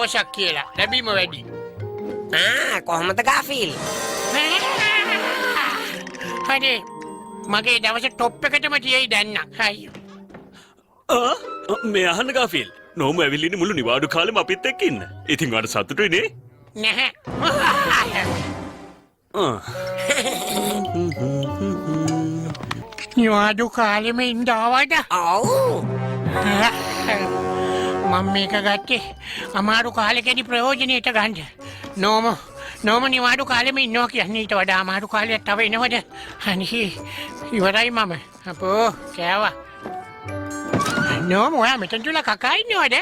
දවසක් කියලා. ලැබීම වැඩි. කොහොමද ගාෆිල්? හරි. මගේ දවසේ টොප් එකටම තියෙයි දැන්. මේ අහන්න ගාෆිල්. නෝම ඇවිල්ලින්නේ මුළු නිවාඩු කාලෙම අපිත් එක්ක ඉන්න. ඉතින් ඔයාලට සතුටුයි නේ? නැහැ. නිවාඩු කාලෙම ඉඳාවද? ඔව්. මම මේක ගත්තේ අමාරු කාලෙකදී ප්‍රයෝජනෙට ගන්න. නෝම නිවාඩු කාලෙම ඉන්නවා කියන්නේ ඊට වඩා අමාරු කාලයක් තව එනවද? අනේ ඉවරයි මම. අපෝ කෑවා. නෝම ඔයා මෙතන තුල කකා ඉන්නවද?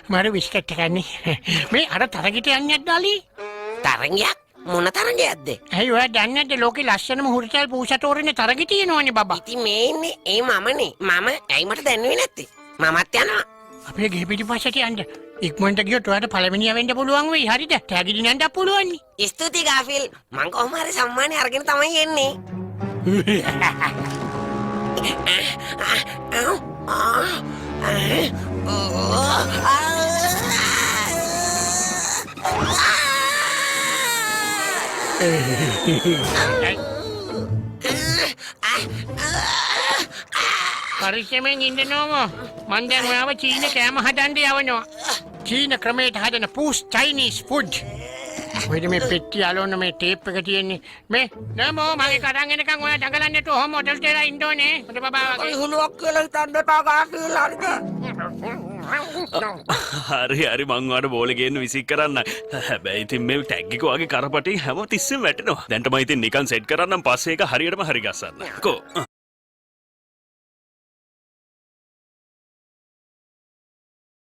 මරු බිස්කට් එකන්නේ. මේ අර තරගෙට යන්නේ නැද්ද? තරංගයක්? මොන තරංගයක්ද? ඇයි ඔයා දන්නේ නැද්ද ලෝකේ ලස්සනම හුරතල් පූසතෝරනේ තරගෙ තියෙනවනේ බබා. ඉතින් මේ ඉන්නේ ඒ මමනේ. මම ඇයි මට දැන්නුවේ නැත්තේ? මමත් යනවා. අපේ ගේ පිටිපස්සට යන්න. ඉක්මනට ගියොත් ඔයාට පළවෙනියා වෙන්න පුළුවන් වෙයි. හරිද? ටැගිලි නන්ද පුළුවන්. ස්තුතියි ගාෆිල්. මං කොහොම හරි සම්මානය අරගෙන තමයි එන්නේ. පරිස්සමෙන් ඉන්න නෝම. මං දැන් ඔයාව චීන කෑම හදන්න යවනවා. චීන ක්‍රමයට හදන පූස් චයිනීස් ෆුඩ්. ඔයද මේ පෙට්ටිය අලෝන මේ ටේප් එක තියෙන්නේ. මේ නමෝ මගේ කඩන් එනකන් ඔයා දඟලන්නේ නැතුව ඔහොම හොටල් දෙලා ඉන්න ඕනේ. මට බබා වගේ. හුලුවක් කියලා හිතන්න එපා ගාෆිල්. හරිද? හරි මං ඔයාලට බෝලේ ගේන්න විසික් කරන්න. හැබැයි ඉතින් මේ ටැග් එක වගේ කරපටි හැම තිස්සෙම වැටෙනවා. දැන්ට මම ඉතින් නිකන් සෙට් කරන්නම් පස්සේ ඒක හරියටම හරි ගස්සන්න. කෝ.